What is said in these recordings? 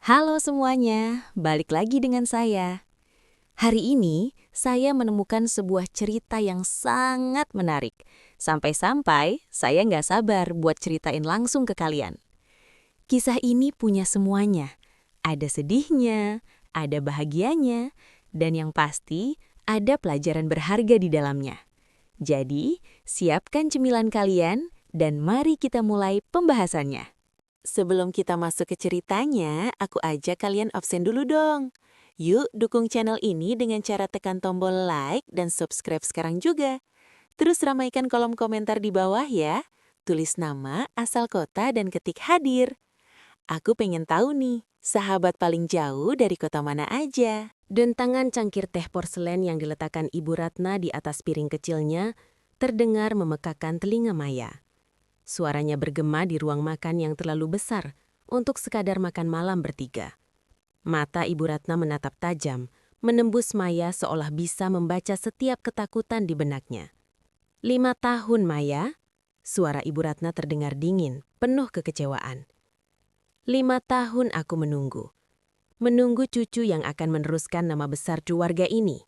Halo semuanya, balik lagi dengan saya. Hari ini, saya menemukan sebuah cerita yang sangat menarik. Sampai-sampai, saya nggak sabar buat ceritain langsung ke kalian. Kisah ini punya semuanya. Ada sedihnya, ada bahagianya, dan yang pasti, ada pelajaran berharga di dalamnya. Jadi, siapkan cemilan kalian, dan mari kita mulai pembahasannya. Sebelum kita masuk ke ceritanya, aku ajak kalian absen dulu dong. Yuk dukung channel ini dengan cara tekan tombol like dan subscribe sekarang juga. Terus ramaikan kolom komentar di bawah ya. Tulis nama, asal kota, dan ketik hadir. Aku pengen tahu nih, sahabat paling jauh dari kota mana aja? Dentangan cangkir teh porselen yang diletakkan Ibu Ratna di atas piring kecilnya terdengar memekakan telinga Maya. Suaranya bergema di ruang makan yang terlalu besar untuk sekadar makan malam bertiga. Mata Ibu Ratna menatap tajam, menembus Maya seolah bisa membaca setiap ketakutan di benaknya. 5 tahun, Maya? Suara Ibu Ratna terdengar dingin, penuh kekecewaan. 5 tahun aku menunggu. Menunggu cucu yang akan meneruskan nama besar keluarga ini.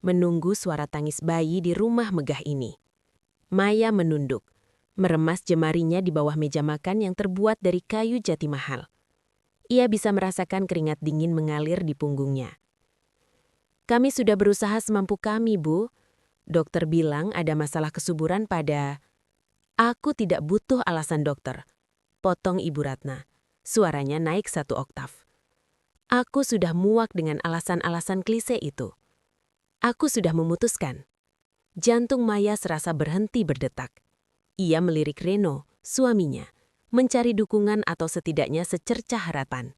Menunggu suara tangis bayi di rumah megah ini. Maya menunduk, meremas jemarinya di bawah meja makan yang terbuat dari kayu jati mahal. Ia bisa merasakan keringat dingin mengalir di punggungnya. Kami sudah berusaha semampu kami, Bu. Dokter bilang ada masalah kesuburan pada... Aku tidak butuh alasan dokter. Potong Ibu Ratna. Suaranya naik 1 oktav. Aku sudah muak dengan alasan-alasan klise itu. Aku sudah memutuskan. Jantung Maya serasa berhenti berdetak. Ia melirik Reno, suaminya, mencari dukungan atau setidaknya secercah harapan.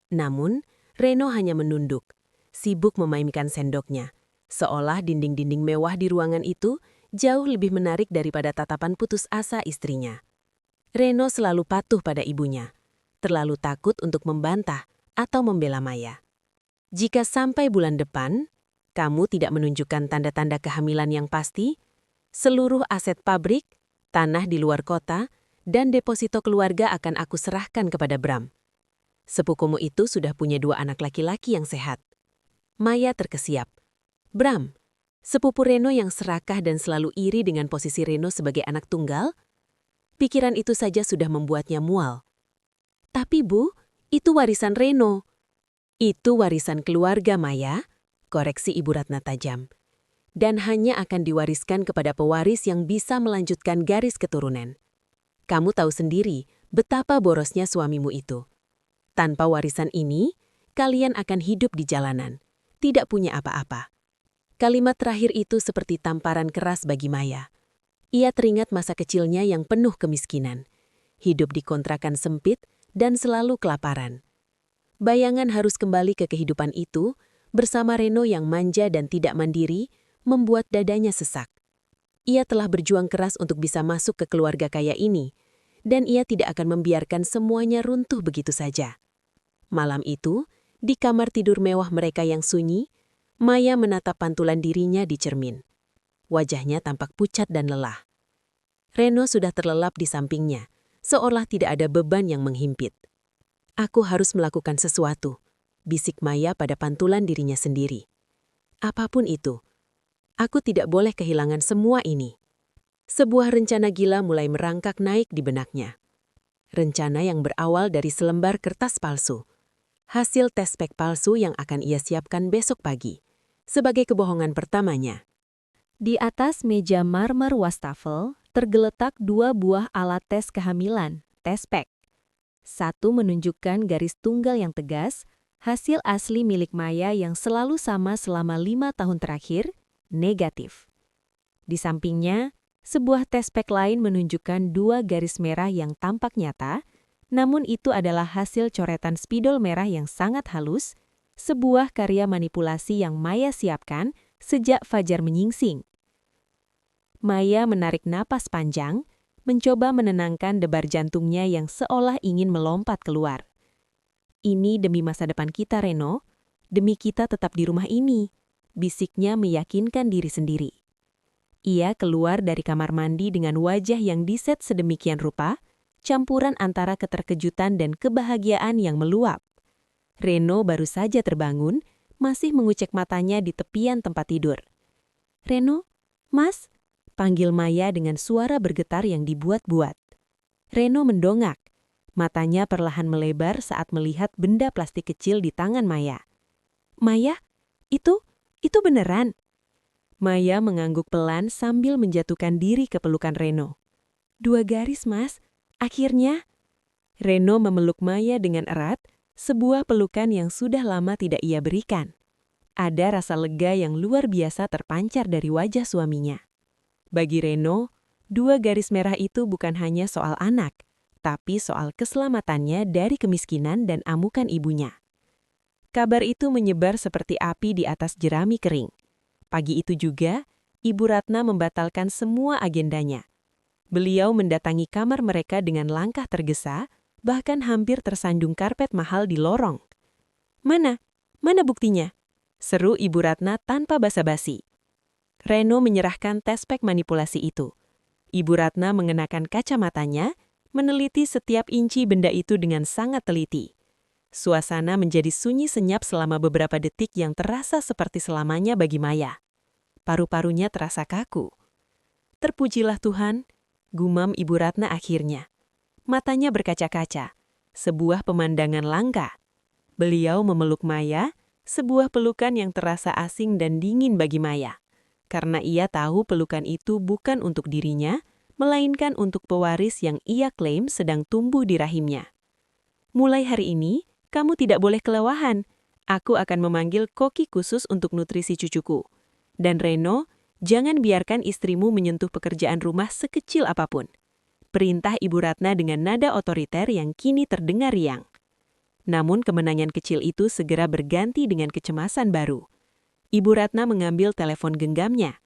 Namun, Reno hanya menunduk, sibuk memainkan sendoknya, seolah dinding-dinding mewah di ruangan itu jauh lebih menarik daripada tatapan putus asa istrinya. Reno selalu patuh pada ibunya, terlalu takut untuk membantah atau membela Maya. Jika sampai bulan depan, kamu tidak menunjukkan tanda-tanda kehamilan yang pasti, seluruh aset pabrik, tanah di luar kota, dan deposito keluarga akan aku serahkan kepada Bram. Sepupumu itu sudah punya 2 anak laki-laki yang sehat. Maya terkesiap. Bram, sepupu Reno yang serakah dan selalu iri dengan posisi Reno sebagai anak tunggal? Pikiran itu saja sudah membuatnya mual. Tapi Bu, itu warisan Reno. Itu warisan keluarga Maya, koreksi Ibu Ratna tajam. Dan hanya akan diwariskan kepada pewaris yang bisa melanjutkan garis keturunan. Kamu tahu sendiri betapa borosnya suamimu itu. Tanpa warisan ini, kalian akan hidup di jalanan, tidak punya apa-apa. Kalimat terakhir itu seperti tamparan keras bagi Maya. Ia teringat masa kecilnya yang penuh kemiskinan, hidup di kontrakan sempit dan selalu kelaparan. Bayangan harus kembali ke kehidupan itu, bersama Reno yang manja dan tidak mandiri, membuat dadanya sesak. Ia telah berjuang keras untuk bisa masuk ke keluarga kaya ini, dan ia tidak akan membiarkan semuanya runtuh begitu saja. Malam itu, di kamar tidur mewah mereka yang sunyi, Maya menatap pantulan dirinya di cermin. Wajahnya tampak pucat dan lelah. Reno sudah terlelap di sampingnya, seolah tidak ada beban yang menghimpit. Aku harus melakukan sesuatu, bisik Maya pada pantulan dirinya sendiri. Apapun itu, aku tidak boleh kehilangan semua ini. Sebuah rencana gila mulai merangkak naik di benaknya. Rencana yang berawal dari selembar kertas palsu. Hasil tes pack palsu yang akan ia siapkan besok pagi. Sebagai kebohongan pertamanya. Di atas meja marmer wastafel tergeletak 2 buah alat tes kehamilan, tes pack. Satu menunjukkan garis tunggal yang tegas, hasil asli milik Maya yang selalu sama selama 5 tahun terakhir, negatif. Di sampingnya, sebuah tes pack lain menunjukkan 2 garis merah yang tampak nyata, namun itu adalah hasil coretan spidol merah yang sangat halus, sebuah karya manipulasi yang Maya siapkan sejak fajar menyingsing. Maya menarik napas panjang, mencoba menenangkan debar jantungnya yang seolah ingin melompat keluar. Ini demi masa depan kita, Reno. Demi kita tetap di rumah ini, bisiknya meyakinkan diri sendiri. Ia keluar dari kamar mandi dengan wajah yang diset sedemikian rupa, campuran antara keterkejutan dan kebahagiaan yang meluap. Reno baru saja terbangun, masih mengucek matanya di tepian tempat tidur. "Reno, Mas?" panggil Maya dengan suara bergetar yang dibuat-buat. Reno mendongak. Matanya perlahan melebar saat melihat benda plastik kecil di tangan Maya. "Maya, itu beneran?" Maya mengangguk pelan sambil menjatuhkan diri ke pelukan Reno. "2 garis, Mas. Akhirnya." Reno memeluk Maya dengan erat, sebuah pelukan yang sudah lama tidak ia berikan. Ada rasa lega yang luar biasa terpancar dari wajah suaminya. Bagi Reno, 2 garis merah itu bukan hanya soal anak, tapi soal keselamatannya dari kemiskinan dan amukan ibunya. Kabar itu menyebar seperti api di atas jerami kering. Pagi itu juga, Ibu Ratna membatalkan semua agendanya. Beliau mendatangi kamar mereka dengan langkah tergesa, bahkan hampir tersandung karpet mahal di lorong. Mana buktinya?" seru Ibu Ratna tanpa basa-basi. Reno menyerahkan tespek manipulasi itu. Ibu Ratna mengenakan kacamatanya, meneliti setiap inci benda itu dengan sangat teliti. Suasana menjadi sunyi senyap selama beberapa detik yang terasa seperti selamanya bagi Maya. Paru-parunya terasa kaku. "Terpujilah Tuhan," gumam Ibu Ratna akhirnya. Matanya berkaca-kaca, sebuah pemandangan langka. Beliau memeluk Maya, sebuah pelukan yang terasa asing dan dingin bagi Maya. Karena ia tahu pelukan itu bukan untuk dirinya, melainkan untuk pewaris yang ia klaim sedang tumbuh di rahimnya. "Mulai hari ini, kamu tidak boleh kelelahan. Aku akan memanggil koki khusus untuk nutrisi cucuku. Dan Reno, jangan biarkan istrimu menyentuh pekerjaan rumah sekecil apapun." Perintah Ibu Ratna dengan nada otoriter yang kini terdengar riang. Namun kemenangan kecil itu segera berganti dengan kecemasan baru. Ibu Ratna mengambil telepon genggamnya.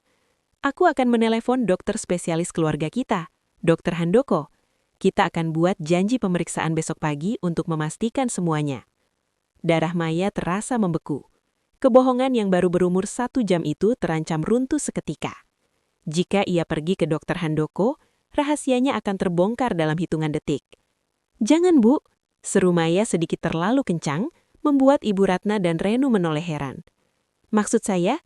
"Aku akan menelepon dokter spesialis keluarga kita, Dr. Handoko. Kita akan buat janji pemeriksaan besok pagi untuk memastikan semuanya." Darah Maya terasa membeku. Kebohongan yang baru berumur 1 jam itu terancam runtuh seketika. Jika ia pergi ke Dr. Handoko, rahasianya akan terbongkar dalam hitungan detik. "Jangan, Bu," seru Maya sedikit terlalu kencang, membuat Ibu Ratna dan Reno menoleh heran. "Maksud saya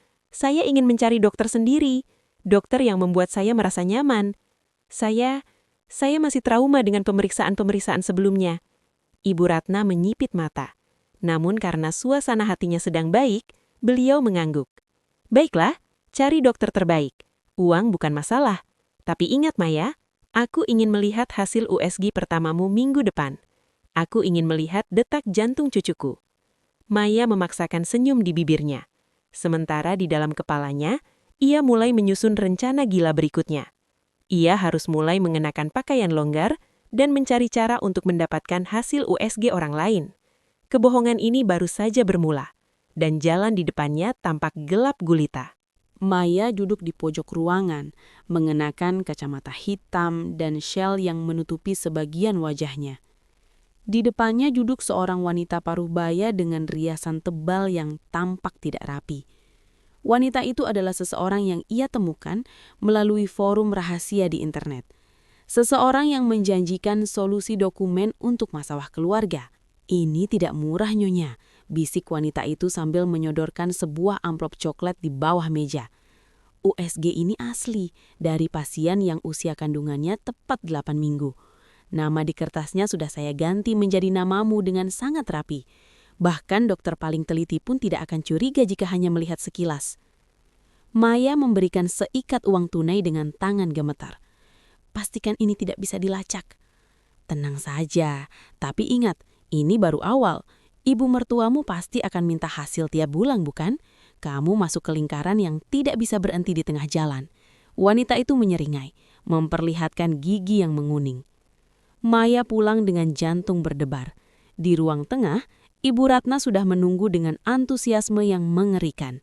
ingin mencari dokter sendiri, dokter yang membuat saya merasa nyaman. Saya masih trauma dengan pemeriksaan-pemeriksaan sebelumnya." Ibu Ratna menyipit mata. Namun karena suasana hatinya sedang baik, beliau mengangguk. "Baiklah, cari dokter terbaik. Uang bukan masalah. Tapi ingat Maya, aku ingin melihat hasil USG pertamamu minggu depan. Aku ingin melihat detak jantung cucuku." Maya memaksakan senyum di bibirnya. Sementara di dalam kepalanya, ia mulai menyusun rencana gila berikutnya. Ia harus mulai mengenakan pakaian longgar dan mencari cara untuk mendapatkan hasil USG orang lain. Kebohongan ini baru saja bermula, dan jalan di depannya tampak gelap gulita. Maya duduk di pojok ruangan, mengenakan kacamata hitam dan syal yang menutupi sebagian wajahnya. Di depannya duduk seorang wanita parubaya dengan riasan tebal yang tampak tidak rapi. Wanita itu adalah seseorang yang ia temukan melalui forum rahasia di internet. Seseorang yang menjanjikan solusi dokumen untuk masalah keluarga. "Ini tidak murah, Nyonya," bisik wanita itu sambil menyodorkan sebuah amplop coklat di bawah meja. "USG ini asli, dari pasien yang usia kandungannya tepat 8 minggu. Nama di kertasnya sudah saya ganti menjadi namamu dengan sangat rapi. Bahkan dokter paling teliti pun tidak akan curiga jika hanya melihat sekilas." Maya memberikan seikat uang tunai dengan tangan gemetar. "Pastikan ini tidak bisa dilacak." "Tenang saja, tapi ingat, ini baru awal. Ibu mertuamu pasti akan minta hasil tiap bulan, bukan? Kamu masuk ke lingkaran yang tidak bisa berhenti di tengah jalan." Wanita itu menyeringai, memperlihatkan gigi yang menguning. Maya pulang dengan jantung berdebar. Di ruang tengah, Ibu Ratna sudah menunggu dengan antusiasme yang mengerikan.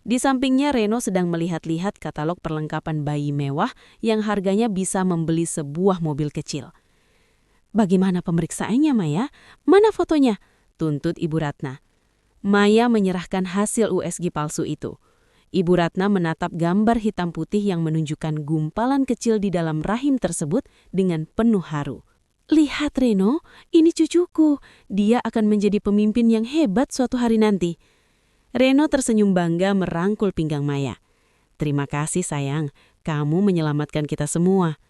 Di sampingnya Reno sedang melihat-lihat katalog perlengkapan bayi mewah yang harganya bisa membeli sebuah mobil kecil. "Bagaimana pemeriksaannya, Maya? Mana fotonya?" tuntut Ibu Ratna. Maya menyerahkan hasil USG palsu itu. Ibu Ratna menatap gambar hitam putih yang menunjukkan gumpalan kecil di dalam rahim tersebut dengan penuh haru. Lihat Reno, ini cucuku. Dia akan menjadi pemimpin yang hebat suatu hari nanti. Reno tersenyum bangga merangkul pinggang Maya. Terima kasih sayang, kamu menyelamatkan kita semua.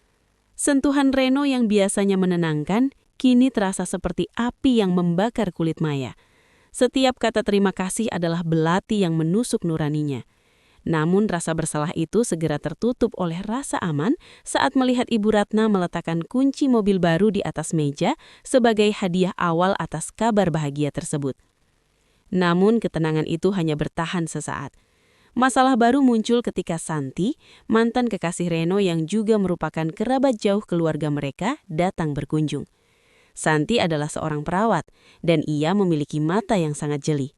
Sentuhan Reno yang biasanya menenangkan, kini terasa seperti api yang membakar kulit Maya. Setiap kata terima kasih adalah belati yang menusuk nuraninya. Namun rasa bersalah itu segera tertutup oleh rasa aman saat melihat Ibu Ratna meletakkan kunci mobil baru di atas meja sebagai hadiah awal atas kabar bahagia tersebut. Namun ketenangan itu hanya bertahan sesaat. Masalah baru muncul ketika Santi, mantan kekasih Reno yang juga merupakan kerabat jauh keluarga mereka, datang berkunjung. Santi adalah seorang perawat, dan ia memiliki mata yang sangat jeli.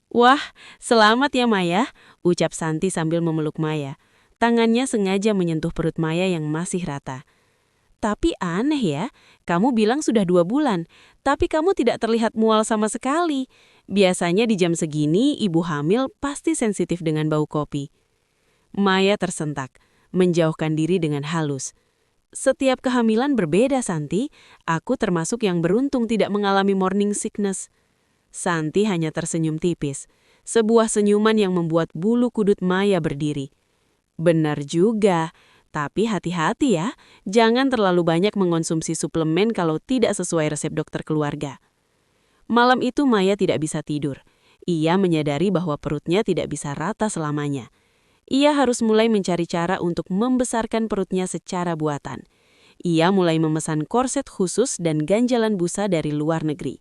"Wah, selamat ya Maya," ucap Santi sambil memeluk Maya. Tangannya sengaja menyentuh perut Maya yang masih rata. "Tapi aneh ya, kamu bilang sudah 2 bulan, tapi kamu tidak terlihat mual sama sekali. Biasanya di jam segini ibu hamil pasti sensitif dengan bau kopi." Maya tersentak, menjauhkan diri dengan halus. "Setiap kehamilan berbeda, Santi. Aku termasuk yang beruntung tidak mengalami morning sickness." Santi hanya tersenyum tipis, sebuah senyuman yang membuat bulu kudut Maya berdiri. "Benar juga, tapi hati-hati ya, jangan terlalu banyak mengonsumsi suplemen kalau tidak sesuai resep dokter keluarga." Malam itu Maya tidak bisa tidur. Ia menyadari bahwa perutnya tidak bisa rata selamanya. Ia harus mulai mencari cara untuk membesarkan perutnya secara buatan. Ia mulai memesan korset khusus dan ganjalan busa dari luar negeri.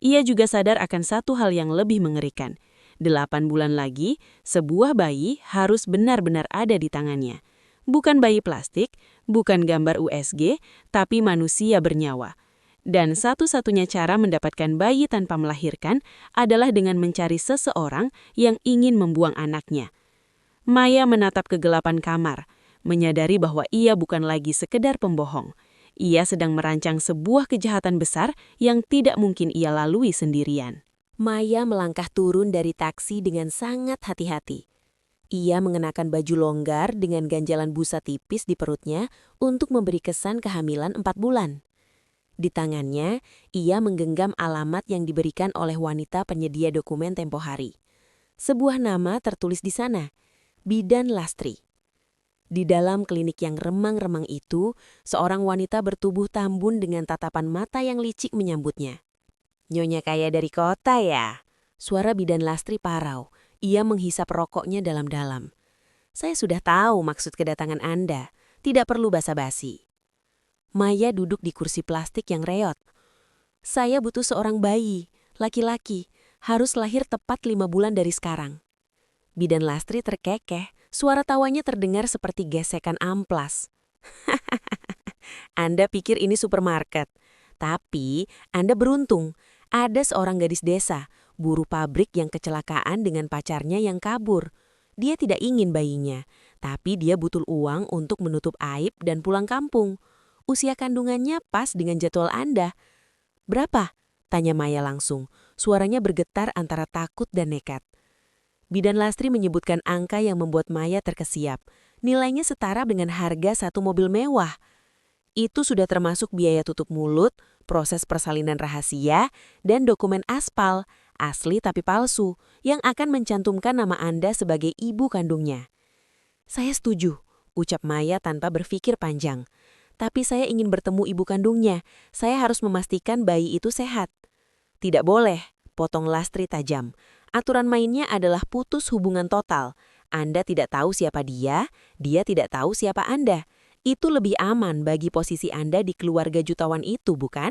Ia juga sadar akan satu hal yang lebih mengerikan. 8 bulan lagi, sebuah bayi harus benar-benar ada di tangannya. Bukan bayi plastik, bukan gambar USG, tapi manusia bernyawa. Dan satu-satunya cara mendapatkan bayi tanpa melahirkan adalah dengan mencari seseorang yang ingin membuang anaknya. Maya menatap kegelapan kamar, menyadari bahwa ia bukan lagi sekedar pembohong. Ia sedang merancang sebuah kejahatan besar yang tidak mungkin ia lalui sendirian. Maya melangkah turun dari taksi dengan sangat hati-hati. Ia mengenakan baju longgar dengan ganjalan busa tipis di perutnya untuk memberi kesan kehamilan 4 bulan. Di tangannya, ia menggenggam alamat yang diberikan oleh wanita penyedia dokumen tempo hari. Sebuah nama tertulis di sana, Bidan Lastri. Di dalam klinik yang remang-remang itu, seorang wanita bertubuh tambun dengan tatapan mata yang licik menyambutnya. "Nyonya kaya dari kota ya?" Suara Bidan Lastri parau. Ia menghisap rokoknya dalam-dalam. "Saya sudah tahu maksud kedatangan Anda. Tidak perlu basa-basi." Maya duduk di kursi plastik yang reot. "Saya butuh seorang bayi, laki-laki, harus lahir tepat 5 bulan dari sekarang." Bidan Lastri terkekeh, suara tawanya terdengar seperti gesekan amplas. "Anda pikir ini supermarket, tapi Anda beruntung. Ada seorang gadis desa, buruh pabrik yang kecelakaan dengan pacarnya yang kabur. Dia tidak ingin bayinya, tapi dia butuh uang untuk menutup aib dan pulang kampung. Usia kandungannya pas dengan jadwal Anda." "Berapa?" tanya Maya langsung. Suaranya bergetar antara takut dan nekat. Bidan Lastri menyebutkan angka yang membuat Maya terkesiap. Nilainya setara dengan harga satu mobil mewah. Itu sudah termasuk biaya tutup mulut, proses persalinan rahasia, dan dokumen aspal, asli tapi palsu, yang akan mencantumkan nama Anda sebagai ibu kandungnya. "Saya setuju," ucap Maya tanpa berpikir panjang. "Tapi saya ingin bertemu ibu kandungnya. Saya harus memastikan bayi itu sehat." "Tidak boleh," potong Lastri tajam. "Aturan mainnya adalah putus hubungan total. Anda tidak tahu siapa dia tidak tahu siapa Anda. Itu lebih aman bagi posisi Anda di keluarga jutawan itu, bukan?"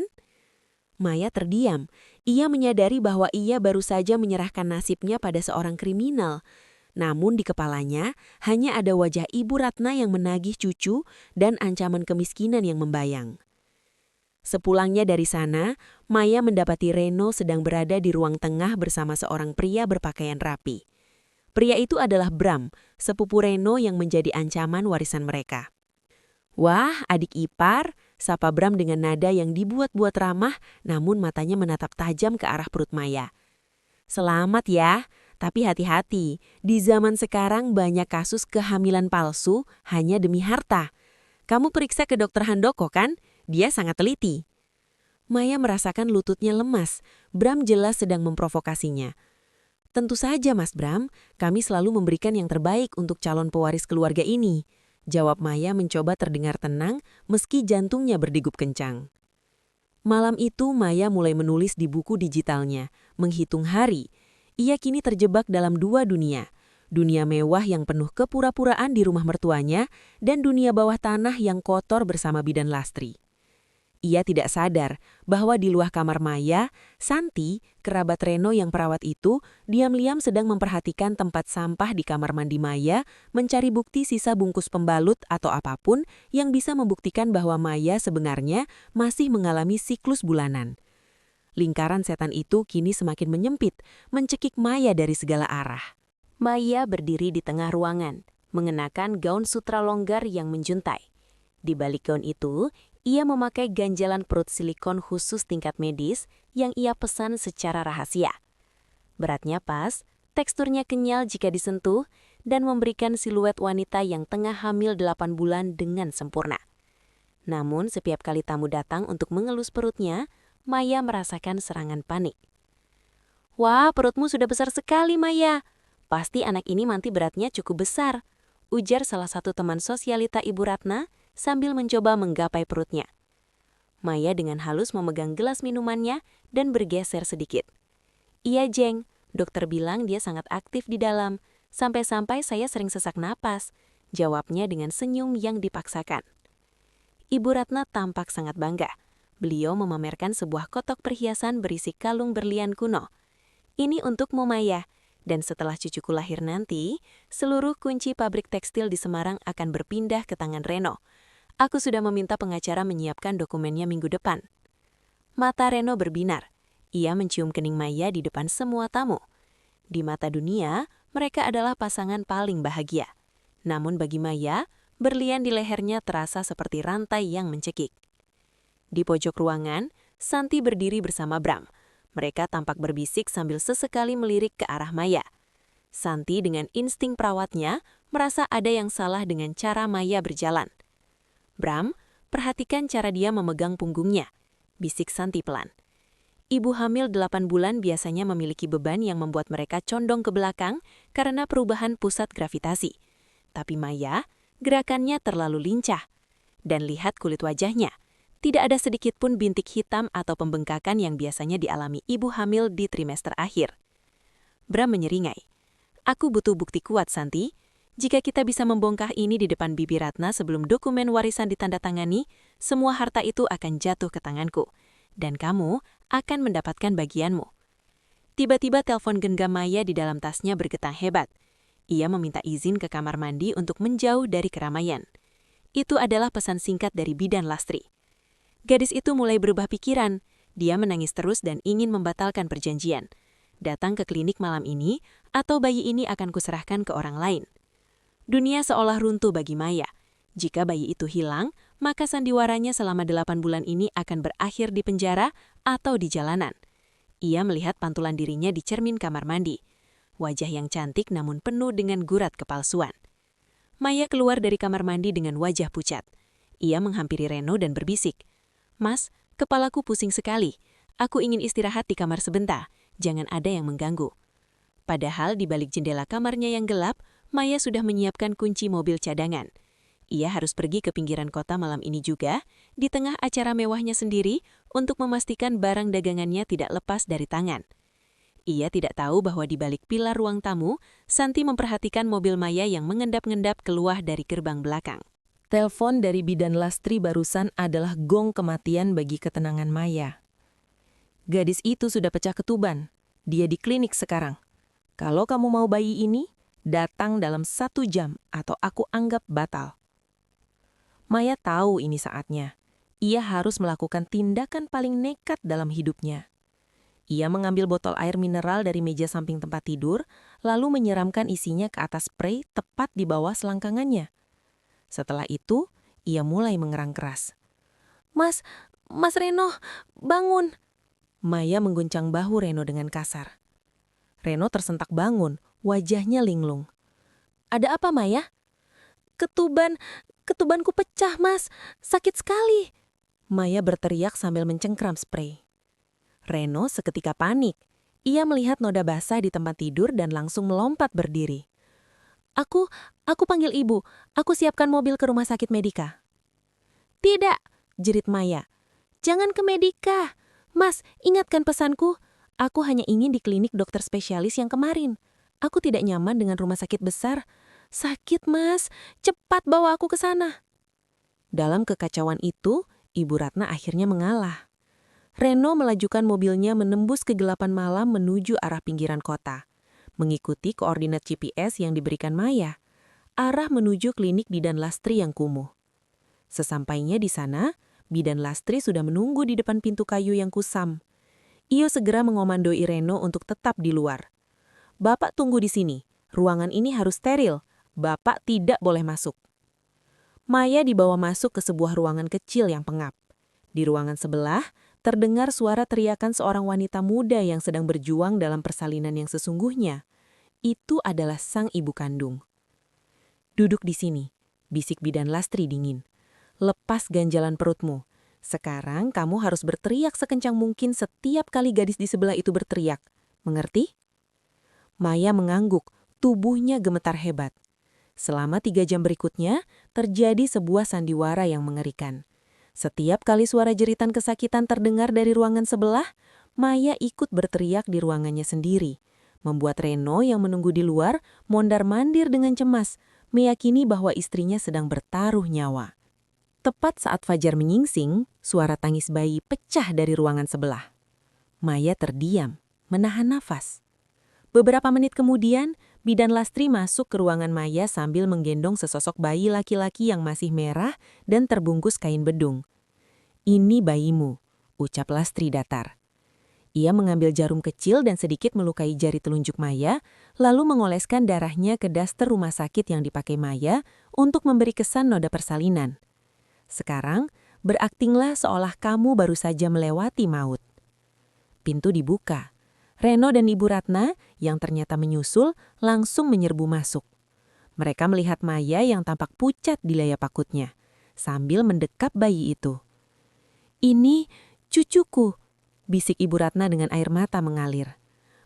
Maya terdiam. Ia menyadari bahwa ia baru saja menyerahkan nasibnya pada seorang kriminal. Namun di kepalanya hanya ada wajah Ibu Ratna yang menagih cucu dan ancaman kemiskinan yang membayang. Sepulangnya dari sana, Maya mendapati Reno sedang berada di ruang tengah bersama seorang pria berpakaian rapi. Pria itu adalah Bram, sepupu Reno yang menjadi ancaman warisan mereka. "Wah, adik ipar," sapa Bram dengan nada yang dibuat-buat ramah, namun matanya menatap tajam ke arah perut Maya. "Selamat ya, tapi hati-hati. Di zaman sekarang banyak kasus kehamilan palsu hanya demi harta. Kamu periksa ke dokter Handoko kan? Dia sangat teliti. Maya merasakan lututnya lemas. Bram jelas sedang memprovokasinya. Tentu saja, Mas Bram. Kami selalu memberikan yang terbaik untuk calon pewaris keluarga ini. Jawab Maya mencoba terdengar tenang meski jantungnya berdegup kencang. Malam itu Maya mulai menulis di buku digitalnya, menghitung hari. Ia kini terjebak dalam dua dunia. Dunia mewah yang penuh kepura-puraan di rumah mertuanya dan dunia bawah tanah yang kotor bersama bidan Lastri. Ia tidak sadar bahwa di luar kamar Maya, Santi, kerabat Reno yang perawat itu, diam-diam sedang memperhatikan tempat sampah di kamar mandi Maya, mencari bukti sisa bungkus pembalut atau apapun yang bisa membuktikan bahwa Maya sebenarnya masih mengalami siklus bulanan. Lingkaran setan itu kini semakin menyempit, mencekik Maya dari segala arah. Maya berdiri di tengah ruangan, mengenakan gaun sutra longgar yang menjuntai. Di balik gaun itu, ia memakai ganjalan perut silikon khusus tingkat medis yang ia pesan secara rahasia. Beratnya pas, teksturnya kenyal jika disentuh, dan memberikan siluet wanita yang tengah hamil 8 bulan dengan sempurna. Namun, setiap kali tamu datang untuk mengelus perutnya, Maya merasakan serangan panik. "Wah, perutmu sudah besar sekali, Maya. Pasti anak ini nanti beratnya cukup besar," ujar salah satu teman sosialita Ibu Ratna sambil mencoba menggapai perutnya. Maya dengan halus memegang gelas minumannya dan bergeser sedikit. "Iya, Jeng. Dokter bilang dia sangat aktif di dalam. Sampai-sampai saya sering sesak napas," jawabnya dengan senyum yang dipaksakan. Ibu Ratna tampak sangat bangga. Beliau memamerkan sebuah kotak perhiasan berisi kalung berlian kuno. "Ini untukmu, Maya. Dan setelah cucuku lahir nanti, seluruh kunci pabrik tekstil di Semarang akan berpindah ke tangan Reno. Aku sudah meminta pengacara menyiapkan dokumennya minggu depan." Mata Reno berbinar. Ia mencium kening Maya di depan semua tamu. Di mata dunia, mereka adalah pasangan paling bahagia. Namun bagi Maya, berlian di lehernya terasa seperti rantai yang mencekik. Di pojok ruangan, Santi berdiri bersama Bram. Mereka tampak berbisik sambil sesekali melirik ke arah Maya. Santi dengan insting perawatnya merasa ada yang salah dengan cara Maya berjalan. "Bram, perhatikan cara dia memegang punggungnya," bisik Santi pelan. Ibu hamil 8 bulan biasanya memiliki beban yang membuat mereka condong ke belakang karena perubahan pusat gravitasi. Tapi Maya, gerakannya terlalu lincah. Dan lihat kulit wajahnya. Tidak ada sedikit pun bintik hitam atau pembengkakan yang biasanya dialami ibu hamil di trimester akhir. Bram menyeringai. "Aku butuh bukti kuat, Santi. Jika kita bisa membongkar ini di depan Bibi Ratna sebelum dokumen warisan ditandatangani, semua harta itu akan jatuh ke tanganku. Dan kamu akan mendapatkan bagianmu." Tiba-tiba telepon genggam Maya di dalam tasnya bergetar hebat. Ia meminta izin ke kamar mandi untuk menjauh dari keramaian. Itu adalah pesan singkat dari bidan Lastri. Gadis itu mulai berubah pikiran. Dia menangis terus dan ingin membatalkan perjanjian. "Datang ke klinik malam ini, atau bayi ini akan kuserahkan ke orang lain." Dunia seolah runtuh bagi Maya. Jika bayi itu hilang, maka sandiwaranya selama 8 bulan ini akan berakhir di penjara atau di jalanan. Ia melihat pantulan dirinya di cermin kamar mandi. Wajah yang cantik namun penuh dengan gurat kepalsuan. Maya keluar dari kamar mandi dengan wajah pucat. Ia menghampiri Reno dan berbisik, "Mas, kepalaku pusing sekali. Aku ingin istirahat di kamar sebentar. Jangan ada yang mengganggu." Padahal di balik jendela kamarnya yang gelap, Maya sudah menyiapkan kunci mobil cadangan. Ia harus pergi ke pinggiran kota malam ini juga, di tengah acara mewahnya sendiri, untuk memastikan barang dagangannya tidak lepas dari tangan. Ia tidak tahu bahwa di balik pilar ruang tamu, Santi memperhatikan mobil Maya yang mengendap-endap keluar dari gerbang belakang. Telepon dari bidan Lastri barusan adalah gong kematian bagi ketenangan Maya. Gadis itu sudah pecah ketuban. Dia di klinik sekarang. Kalau kamu mau bayi ini, datang dalam 1 jam atau aku anggap batal. Maya tahu ini saatnya. Ia harus melakukan tindakan paling nekat dalam hidupnya. Ia mengambil botol air mineral dari meja samping tempat tidur, lalu menyiramkan isinya ke atas spray tepat di bawah selangkangannya. Setelah itu, ia mulai mengerang keras. Mas Reno, bangun!" Maya mengguncang bahu Reno dengan kasar. Reno tersentak bangun, wajahnya linglung. "Ada apa, Maya?" Ketubanku pecah, Mas. Sakit sekali." Maya berteriak sambil mencengkram spray. Reno seketika panik. Ia melihat noda basah di tempat tidur dan langsung melompat berdiri. Aku panggil ibu. Aku siapkan mobil ke rumah sakit Medika. Tidak, jerit Maya. Jangan ke Medika. Mas, ingatkan pesanku. Aku hanya ingin di klinik dokter spesialis yang kemarin. Aku tidak nyaman dengan rumah sakit besar. Sakit, Mas. Cepat bawa aku ke sana. Dalam kekacauan itu, Ibu Ratna akhirnya mengalah. Reno melajukan mobilnya menembus kegelapan malam menuju arah pinggiran kota. Mengikuti koordinat GPS yang diberikan Maya, arah menuju klinik Bidan Lastri yang kumuh. Sesampainya di sana, Bidan Lastri sudah menunggu di depan pintu kayu yang kusam. Iyo segera mengomandoi Reno untuk tetap di luar. Bapak tunggu di sini, ruangan ini harus steril, Bapak tidak boleh masuk. Maya dibawa masuk ke sebuah ruangan kecil yang pengap. Di ruangan sebelah, terdengar suara teriakan seorang wanita muda yang sedang berjuang dalam persalinan yang sesungguhnya. Itu adalah sang ibu kandung. Duduk di sini, bisik Bidan Lastri dingin. Lepas ganjalan perutmu. Sekarang kamu harus berteriak sekencang mungkin setiap kali gadis di sebelah itu berteriak. Mengerti? Maya mengangguk, tubuhnya gemetar hebat. Selama 3 jam berikutnya, terjadi sebuah sandiwara yang mengerikan. Setiap kali suara jeritan kesakitan terdengar dari ruangan sebelah, Maya ikut berteriak di ruangannya sendiri. Membuat Reno yang menunggu di luar mondar-mandir dengan cemas, meyakini bahwa istrinya sedang bertaruh nyawa. Tepat saat fajar menyingsing, suara tangis bayi pecah dari ruangan sebelah. Maya terdiam, menahan nafas. Beberapa menit kemudian, Bidan Lastri masuk ke ruangan Maya sambil menggendong sesosok bayi laki-laki yang masih merah dan terbungkus kain bedung. "Ini bayimu," ucap Lastri datar. Ia mengambil jarum kecil dan sedikit melukai jari telunjuk Maya, lalu mengoleskan darahnya ke daster rumah sakit yang dipakai Maya untuk memberi kesan noda persalinan. "Sekarang, beraktinglah seolah kamu baru saja melewati maut." Pintu dibuka. Reno dan Ibu Ratna, yang ternyata menyusul, langsung menyerbu masuk. Mereka melihat Maya yang tampak pucat di layar pakutnya, sambil mendekap bayi itu. "Ini cucuku," bisik Ibu Ratna dengan air mata mengalir.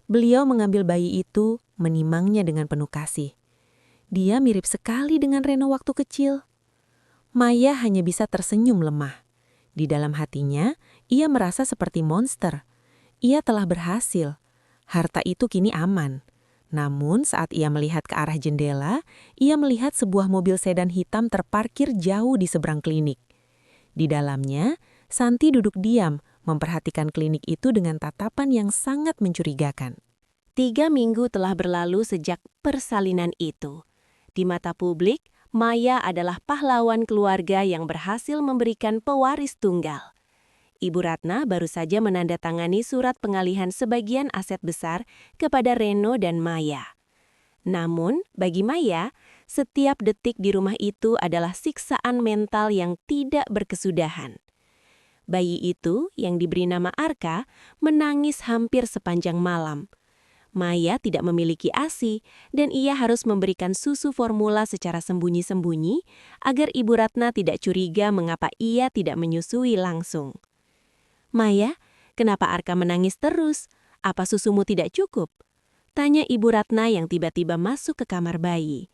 Beliau mengambil bayi itu, menimangnya dengan penuh kasih. Dia mirip sekali dengan Reno waktu kecil. Maya hanya bisa tersenyum lemah. Di dalam hatinya, ia merasa seperti monster. Ia telah berhasil. Harta itu kini aman. Namun saat ia melihat ke arah jendela, ia melihat sebuah mobil sedan hitam terparkir jauh di seberang klinik. Di dalamnya, Santi duduk diam, memperhatikan klinik itu dengan tatapan yang sangat mencurigakan. 3 minggu telah berlalu sejak persalinan itu. Di mata publik, Maya adalah pahlawan keluarga yang berhasil memberikan pewaris tunggal. Ibu Ratna baru saja menandatangani surat pengalihan sebagian aset besar kepada Reno dan Maya. Namun, bagi Maya, setiap detik di rumah itu adalah siksaan mental yang tidak berkesudahan. Bayi itu, yang diberi nama Arka, menangis hampir sepanjang malam. Maya tidak memiliki ASI dan ia harus memberikan susu formula secara sembunyi-sembunyi agar Ibu Ratna tidak curiga mengapa ia tidak menyusui langsung. "Maya, kenapa Arka menangis terus? Apa susumu tidak cukup?" tanya Ibu Ratna yang tiba-tiba masuk ke kamar bayi.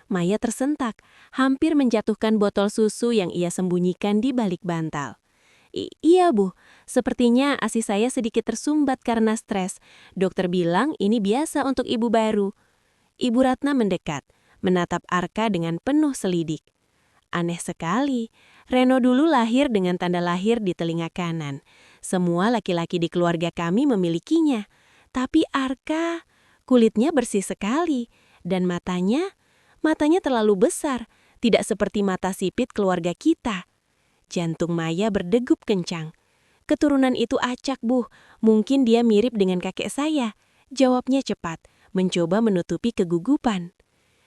Maya tersentak, hampir menjatuhkan botol susu yang ia sembunyikan di balik bantal. Iya Bu, sepertinya ASI saya sedikit tersumbat karena stres. Dokter bilang ini biasa untuk ibu baru." Ibu Ratna mendekat, menatap Arka dengan penuh selidik. "Aneh sekali, Reno dulu lahir dengan tanda lahir di telinga kanan. Semua laki-laki di keluarga kami memilikinya. Tapi Arka, kulitnya bersih sekali. Dan matanya terlalu besar, tidak seperti mata sipit keluarga kita." Jantung Maya berdegup kencang. "Keturunan itu acak, Bu. Mungkin dia mirip dengan kakek saya," jawabnya cepat, mencoba menutupi kegugupan.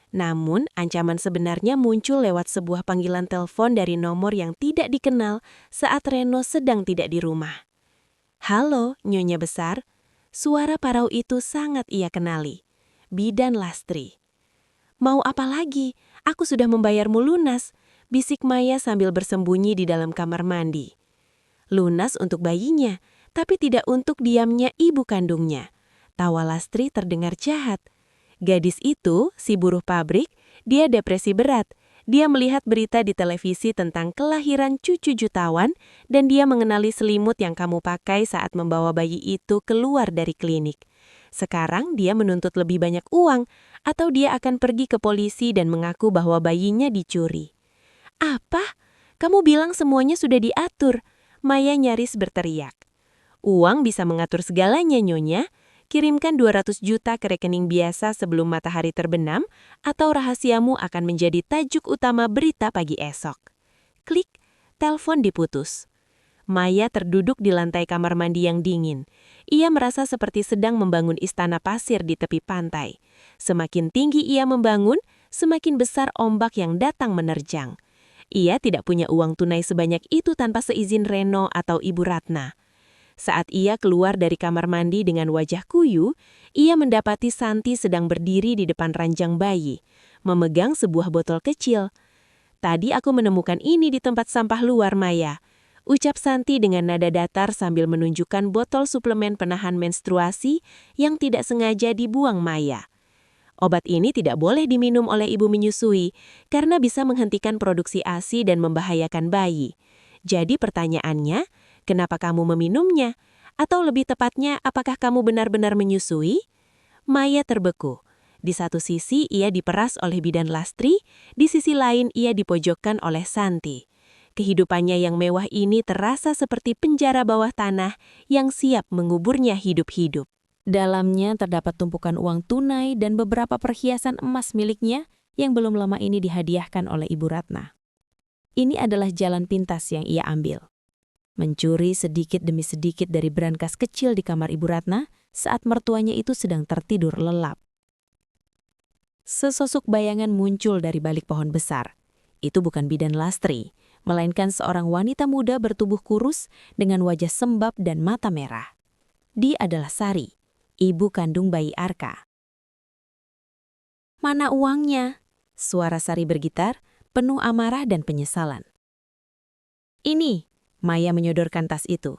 Namun, ancaman sebenarnya muncul lewat sebuah panggilan telepon dari nomor yang tidak dikenal saat Reno sedang tidak di rumah. "Halo, Nyonya Besar." Suara parau itu sangat ia kenali. Bidan Lastri. "Mau apa lagi? Aku sudah membayarmu lunas," bisik Maya sambil bersembunyi di dalam kamar mandi. Lunas untuk bayinya, tapi tidak untuk diamnya ibu kandungnya. Tawa Lastri terdengar jahat. Gadis itu, si buruh pabrik, dia depresi berat. Dia melihat berita di televisi tentang kelahiran cucu jutawan dan dia mengenali selimut yang kamu pakai saat membawa bayi itu keluar dari klinik. Sekarang dia menuntut lebih banyak uang atau dia akan pergi ke polisi dan mengaku bahwa bayinya dicuri. Apa? Kamu bilang semuanya sudah diatur. Maya nyaris berteriak. Uang bisa mengatur segalanya, Nyonya. Kirimkan 200 juta ke rekening biasa sebelum matahari terbenam, atau rahasiamu akan menjadi tajuk utama berita pagi esok. Klik, telepon diputus. Maya terduduk di lantai kamar mandi yang dingin. Ia merasa seperti sedang membangun istana pasir di tepi pantai. Semakin tinggi ia membangun, semakin besar ombak yang datang menerjang. Ia tidak punya uang tunai sebanyak itu tanpa seizin Reno atau Ibu Ratna. Saat ia keluar dari kamar mandi dengan wajah kuyu, ia mendapati Santi sedang berdiri di depan ranjang bayi, memegang sebuah botol kecil. Tadi aku menemukan ini di tempat sampah luar, Maya. Ucap Santi dengan nada datar sambil menunjukkan botol suplemen penahan menstruasi yang tidak sengaja dibuang Maya. Obat ini tidak boleh diminum oleh ibu menyusui karena bisa menghentikan produksi ASI dan membahayakan bayi. Jadi pertanyaannya, kenapa kamu meminumnya? Atau lebih tepatnya, apakah kamu benar-benar menyusui? Maya terbeku. Di satu sisi ia diperas oleh bidan Lastri, di sisi lain ia dipojokkan oleh Santi. Kehidupannya yang mewah ini terasa seperti penjara bawah tanah yang siap menguburnya hidup-hidup. Dalamnya terdapat tumpukan uang tunai dan beberapa perhiasan emas miliknya yang belum lama ini dihadiahkan oleh Ibu Ratna. Ini adalah jalan pintas yang ia ambil. Mencuri sedikit demi sedikit dari brankas kecil di kamar Ibu Ratna saat mertuanya itu sedang tertidur lelap. Sesosok bayangan muncul dari balik pohon besar. Itu bukan bidan Lastri, melainkan seorang wanita muda bertubuh kurus dengan wajah sembab dan mata merah. Dia adalah Sari, ibu kandung bayi Arka. "Mana uangnya?" Suara Sari bergitar, penuh amarah dan penyesalan. "Ini," Maya menyodorkan tas itu.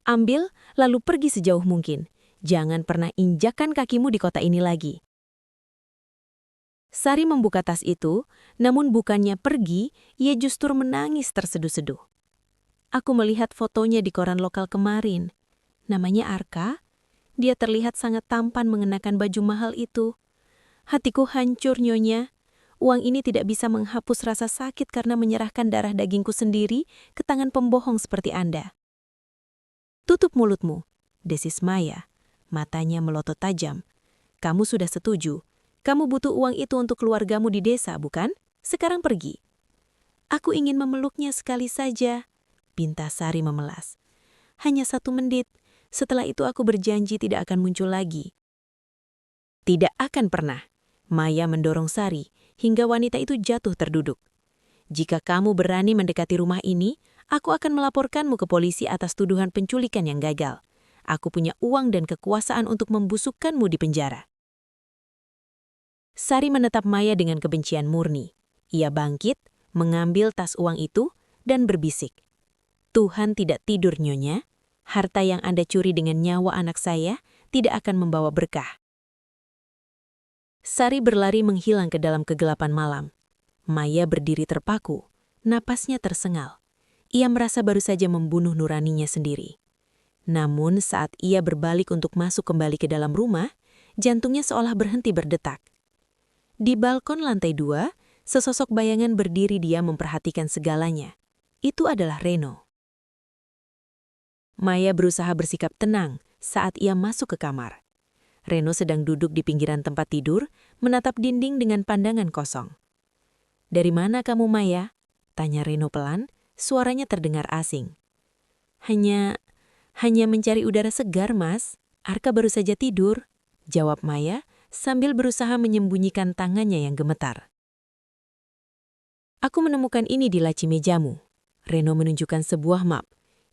"Ambil, lalu pergi sejauh mungkin. Jangan pernah injakkan kakimu di kota ini lagi." Sari membuka tas itu, namun bukannya pergi, ia justru menangis terseduh-seduh. "Aku melihat fotonya di koran lokal kemarin. Namanya Arka. Dia terlihat sangat tampan mengenakan baju mahal itu. Hatiku hancur, Nyonya. Uang ini tidak bisa menghapus rasa sakit karena menyerahkan darah dagingku sendiri ke tangan pembohong seperti Anda." "Tutup mulutmu," desis Maya. Matanya melotot tajam. "Kamu sudah setuju. Kamu butuh uang itu untuk keluargamu di desa, bukan? Sekarang pergi." "Aku ingin memeluknya sekali saja," pinta Sari memelas. "Hanya 1 menit. Setelah itu aku berjanji tidak akan muncul lagi." "Tidak akan pernah." Maya mendorong Sari hingga wanita itu jatuh terduduk. "Jika kamu berani mendekati rumah ini, aku akan melaporkanmu ke polisi atas tuduhan penculikan yang gagal. Aku punya uang dan kekuasaan untuk membusukkanmu di penjara." Sari menatap Maya dengan kebencian murni. Ia bangkit, mengambil tas uang itu, dan berbisik. "Tuhan tidak tidur, Nyonya. Harta yang Anda curi dengan nyawa anak saya tidak akan membawa berkah." Sari berlari menghilang ke dalam kegelapan malam. Maya berdiri terpaku, napasnya tersengal. Ia merasa baru saja membunuh nuraninya sendiri. Namun saat ia berbalik untuk masuk kembali ke dalam rumah, jantungnya seolah berhenti berdetak. Di balkon lantai 2, sesosok bayangan berdiri diam memperhatikan segalanya. Itu adalah Reno. Maya berusaha bersikap tenang saat ia masuk ke kamar. Reno sedang duduk di pinggiran tempat tidur, menatap dinding dengan pandangan kosong. "Dari mana kamu, Maya?" tanya Reno pelan, suaranya terdengar asing. Hanya mencari udara segar, Mas. Arka baru saja tidur," jawab Maya sambil berusaha menyembunyikan tangannya yang gemetar. "Aku menemukan ini di laci mejamu." Reno menunjukkan sebuah map.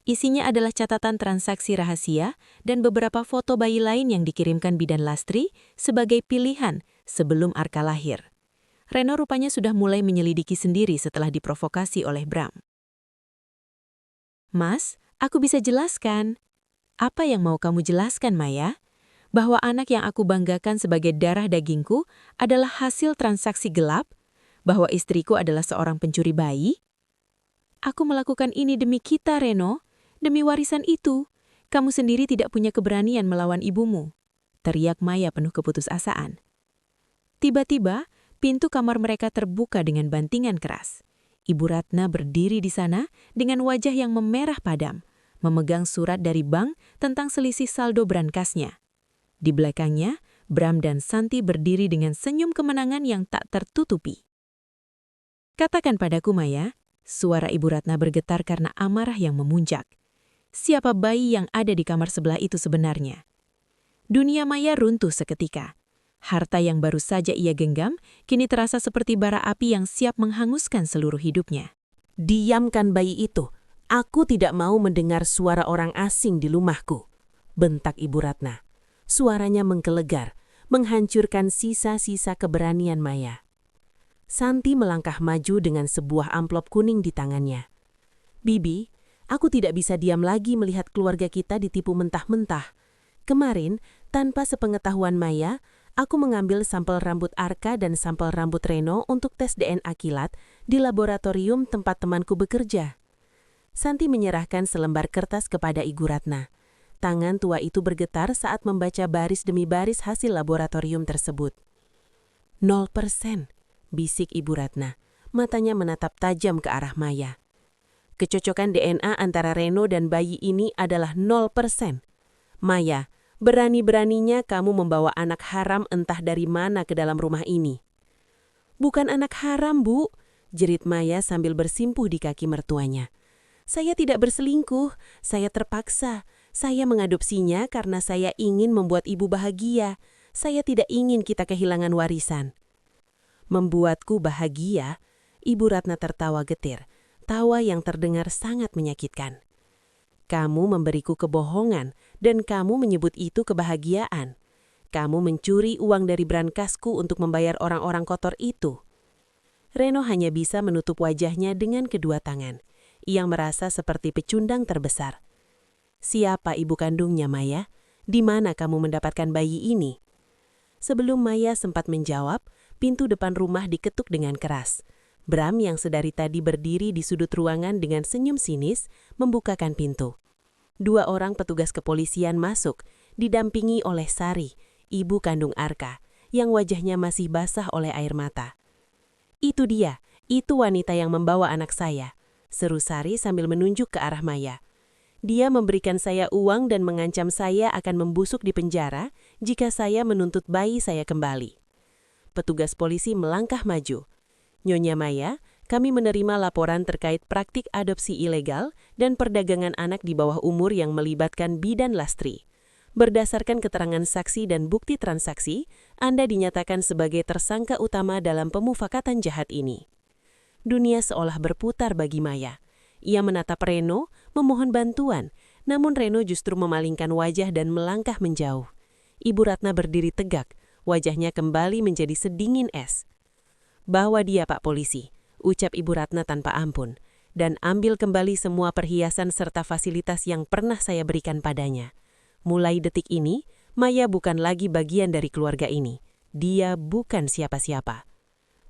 Isinya adalah catatan transaksi rahasia dan beberapa foto bayi lain yang dikirimkan bidan Lastri sebagai pilihan sebelum Arka lahir. Reno rupanya sudah mulai menyelidiki sendiri setelah diprovokasi oleh Bram. "Mas, Aku bisa jelaskan. Apa yang mau kamu jelaskan, Maya? Bahwa anak yang aku banggakan sebagai darah dagingku adalah hasil transaksi gelap? Bahwa istriku adalah seorang pencuri bayi? Aku melakukan ini demi kita, Reno. Demi warisan itu. Kamu sendiri tidak punya keberanian melawan ibumu. Teriak Maya penuh keputusasaan. Tiba-tiba, pintu kamar mereka terbuka dengan bantingan keras. Ibu Ratna berdiri di sana dengan wajah yang memerah padam, memegang surat dari bank tentang selisih saldo brankasnya. Di belakangnya, Bram dan Santi berdiri dengan senyum kemenangan yang tak tertutupi. Katakan padaku, Maya, suara Ibu Ratna bergetar karena amarah yang memuncak. Siapa bayi yang ada di kamar sebelah itu sebenarnya? Dunia Maya runtuh seketika. Harta yang baru saja ia genggam, kini terasa seperti bara api yang siap menghanguskan seluruh hidupnya. Diamkan bayi itu. Aku tidak mau mendengar suara orang asing di rumahku. Bentak Ibu Ratna. Suaranya menggelegar, menghancurkan sisa-sisa keberanian Maya. Santi melangkah maju dengan sebuah amplop kuning di tangannya. Bibi, aku tidak bisa diam lagi melihat keluarga kita ditipu mentah-mentah. Kemarin, tanpa sepengetahuan Maya, aku mengambil sampel rambut Arka dan sampel rambut Reno untuk tes DNA kilat di laboratorium tempat temanku bekerja. Santi menyerahkan selembar kertas kepada Ibu Ratna. Tangan tua itu bergetar saat membaca baris demi baris hasil laboratorium tersebut. 0%, bisik Ibu Ratna. Matanya menatap tajam ke arah Maya. Kecocokan DNA antara Reno dan bayi ini adalah 0%. Maya, berani-beraninya kamu membawa anak haram entah dari mana ke dalam rumah ini. Bukan anak haram, Bu, jerit Maya sambil bersimpuh di kaki mertuanya. Saya tidak berselingkuh, saya terpaksa. Saya mengadopsinya karena saya ingin membuat ibu bahagia. Saya tidak ingin kita kehilangan warisan. Membuatku bahagia? Ibu Ratna tertawa getir. Tawa yang terdengar sangat menyakitkan. Kamu memberiku kebohongan dan kamu menyebut itu kebahagiaan. Kamu mencuri uang dari brankasku untuk membayar orang-orang kotor itu. Reno hanya bisa menutup wajahnya dengan kedua tangan. Ia merasa seperti pecundang terbesar. Siapa ibu kandungnya, Maya? Di mana kamu mendapatkan bayi ini? Sebelum Maya sempat menjawab, pintu depan rumah diketuk dengan keras. Bram yang sedari tadi berdiri di sudut ruangan dengan senyum sinis, membukakan pintu. 2 orang petugas kepolisian masuk, didampingi oleh Sari, ibu kandung Arka, yang wajahnya masih basah oleh air mata. Itu dia, itu wanita yang membawa anak saya, seru Sari sambil menunjuk ke arah Maya. Dia memberikan saya uang dan mengancam saya akan membusuk di penjara jika saya menuntut bayi saya kembali. Petugas polisi melangkah maju. Nyonya Maya, kami menerima laporan terkait praktik adopsi ilegal dan perdagangan anak di bawah umur yang melibatkan bidan Lastri. Berdasarkan keterangan saksi dan bukti transaksi, Anda dinyatakan sebagai tersangka utama dalam pemufakatan jahat ini. Dunia seolah berputar bagi Maya. Ia menatap Reno, memohon bantuan, namun Reno justru memalingkan wajah dan melangkah menjauh. Ibu Ratna berdiri tegak, wajahnya kembali menjadi sedingin es. Bawa dia, Pak Polisi, ucap Ibu Ratna tanpa ampun, dan ambil kembali semua perhiasan serta fasilitas yang pernah saya berikan padanya. Mulai detik ini, Maya bukan lagi bagian dari keluarga ini. Dia bukan siapa-siapa.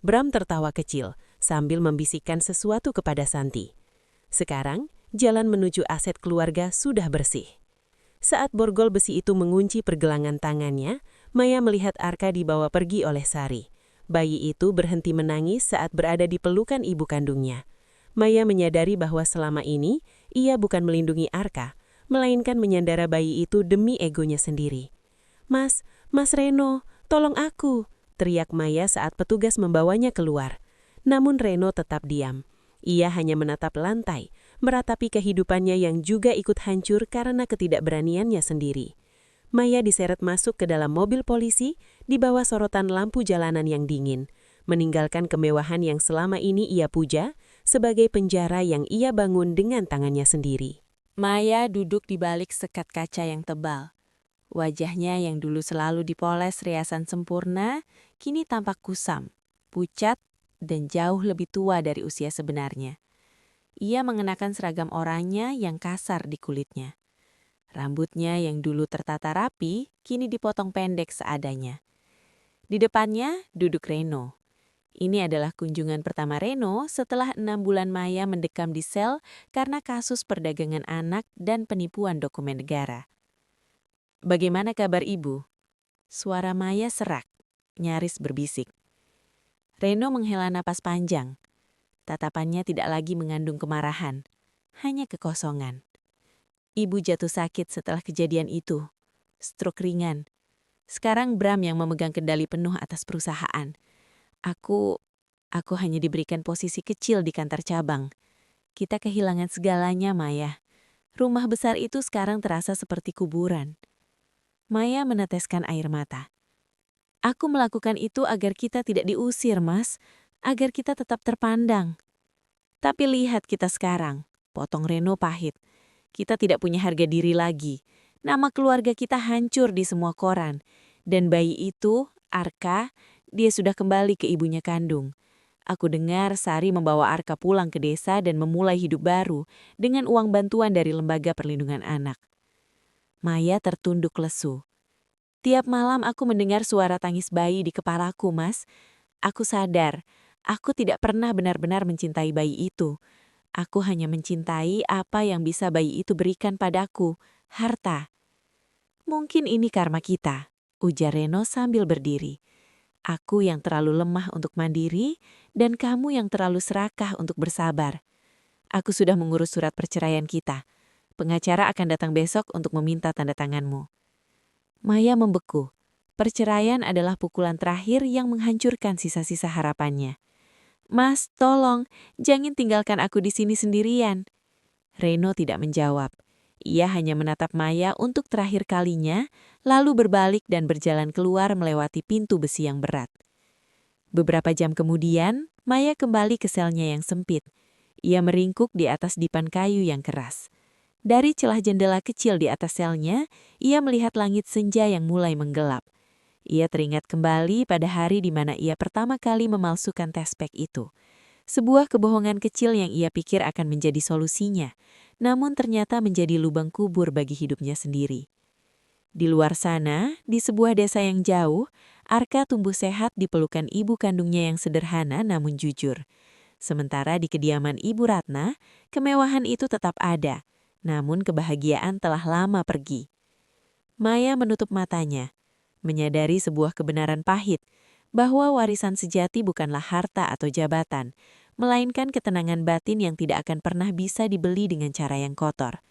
Bram tertawa kecil, sambil membisikkan sesuatu kepada Santi. Sekarang, jalan menuju aset keluarga sudah bersih. Saat borgol besi itu mengunci pergelangan tangannya, Maya melihat Arka dibawa pergi oleh Sari. Bayi itu berhenti menangis saat berada di pelukan ibu kandungnya. Maya menyadari bahwa selama ini, ia bukan melindungi Arka, melainkan menyandara bayi itu demi egonya sendiri. Mas Reno, tolong aku!" teriak Maya saat petugas membawanya keluar. Namun Reno tetap diam. Ia hanya menatap lantai, meratapi kehidupannya yang juga ikut hancur karena ketidakberaniannya sendiri. Maya diseret masuk ke dalam mobil polisi di bawah sorotan lampu jalanan yang dingin, meninggalkan kemewahan yang selama ini ia puja sebagai penjara yang ia bangun dengan tangannya sendiri. Maya duduk di balik sekat kaca yang tebal. Wajahnya yang dulu selalu dipoles riasan sempurna, kini tampak kusam, pucat, dan jauh lebih tua dari usia sebenarnya. Ia mengenakan seragam oranye yang kasar di kulitnya. Rambutnya yang dulu tertata rapi, kini dipotong pendek seadanya. Di depannya duduk Reno. Ini adalah kunjungan pertama Reno setelah 6 bulan Maya mendekam di sel karena kasus perdagangan anak dan penipuan dokumen negara. "Bagaimana kabar ibu?" Suara Maya serak, nyaris berbisik. Reno menghela napas panjang. Tatapannya tidak lagi mengandung kemarahan, hanya kekosongan. Ibu jatuh sakit setelah kejadian itu. Stroke ringan. Sekarang Bram yang memegang kendali penuh atas perusahaan. Aku hanya diberikan posisi kecil di kantor cabang. Kita kehilangan segalanya, Maya. Rumah besar itu sekarang terasa seperti kuburan. Maya meneteskan air mata. Aku melakukan itu agar kita tidak diusir, Mas. Agar kita tetap terpandang. Tapi lihat kita sekarang, potong Reno pahit. Kita tidak punya harga diri lagi. Nama keluarga kita hancur di semua koran. Dan bayi itu, Arka, dia sudah kembali ke ibunya kandung. Aku dengar Sari membawa Arka pulang ke desa dan memulai hidup baru dengan uang bantuan dari Lembaga Perlindungan Anak. Maya tertunduk lesu. Tiap malam aku mendengar suara tangis bayi di kepalaku, Mas. Aku sadar, aku tidak pernah benar-benar mencintai bayi itu. Aku hanya mencintai apa yang bisa bayi itu berikan padaku, harta. Mungkin ini karma kita, ujar Reno sambil berdiri. Aku yang terlalu lemah untuk mandiri, dan kamu yang terlalu serakah untuk bersabar. Aku sudah mengurus surat perceraian kita. Pengacara akan datang besok untuk meminta tanda tanganmu. Maya membeku. Perceraian adalah pukulan terakhir yang menghancurkan sisa-sisa harapannya. Mas, tolong, jangan tinggalkan aku di sini sendirian. Reno tidak menjawab. Ia hanya menatap Maya untuk terakhir kalinya, lalu berbalik dan berjalan keluar melewati pintu besi yang berat. Beberapa jam kemudian, Maya kembali ke selnya yang sempit. Ia meringkuk di atas dipan kayu yang keras. Dari celah jendela kecil di atas selnya, ia melihat langit senja yang mulai menggelap. Ia teringat kembali pada hari di mana ia pertama kali memalsukan tes pack itu. Sebuah kebohongan kecil yang ia pikir akan menjadi solusinya, namun ternyata menjadi lubang kubur bagi hidupnya sendiri. Di luar sana, di sebuah desa yang jauh, Arka tumbuh sehat di pelukan ibu kandungnya yang sederhana namun jujur. Sementara di kediaman Ibu Ratna, kemewahan itu tetap ada, namun kebahagiaan telah lama pergi. Maya menutup matanya, menyadari sebuah kebenaran pahit, bahwa warisan sejati bukanlah harta atau jabatan, melainkan ketenangan batin yang tidak akan pernah bisa dibeli dengan cara yang kotor.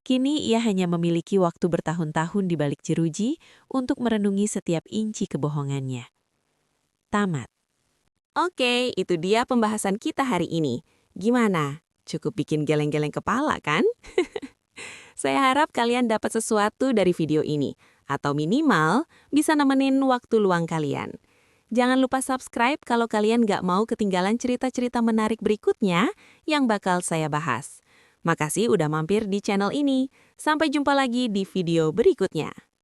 Kini ia hanya memiliki waktu bertahun-tahun di balik jeruji untuk merenungi setiap inci kebohongannya. Tamat. Oke, itu dia pembahasan kita hari ini. Gimana? Cukup bikin geleng-geleng kepala, kan? Saya harap kalian dapat sesuatu dari video ini, atau minimal bisa nemenin waktu luang kalian. Jangan lupa subscribe kalau kalian gak mau ketinggalan cerita-cerita menarik berikutnya yang bakal saya bahas. Makasih udah mampir di channel ini. Sampai jumpa lagi di video berikutnya.